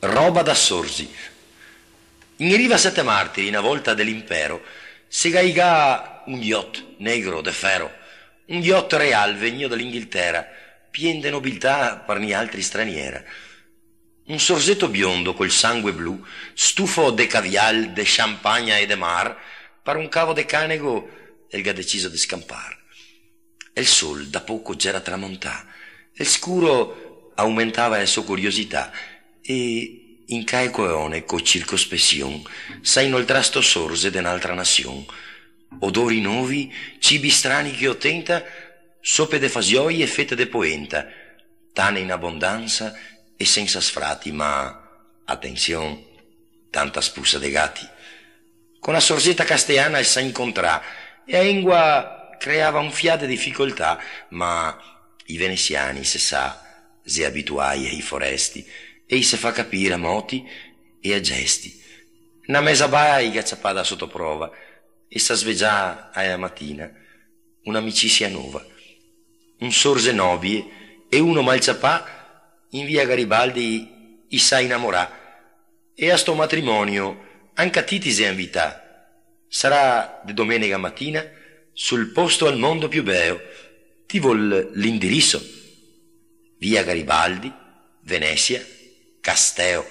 Roba da sorsi. In riva a Sette Martiri, una volta dell'impero, si gaiga un yacht negro de ferro, un yacht real vegno dall'Inghilterra, pien de nobiltà per ni altri straniera. Un sorsetto biondo col sangue blu, stufo de cavial, de champagne e de mar, per un cavo de canego, elga deciso di scampar. E il sol da poco c'era tramontà, e il scuro aumentava la sua curiosità, e in cae coeone co circospession sa inoltrà sto sorse d'un'altra nazione. Odori nuovi, cibi strani che ottenta, soppe de fasioi e fette de poenta, tane in abbondanza e senza sfrati, ma, attenzione, tanta spussa de gatti. Con la sorsetta castellana sa incontrà, e a ingua creava un fiat de difficoltà, ma i veneziani, se sa, si abituai ai foresti, e se fa capire a moti e a gesti. Una mesa bai gacciapada sotto prova, e sa svegià alla mattina un'amicizia nuova. Un sorse nobile e uno malciapà in via Garibaldi i sa innamorà, e a sto matrimonio anche Titi si invità. Sarà di domenica mattina sul posto al mondo più bello. Ti vuol l'indirizzo? Via Garibaldi, Venezia, Casteo.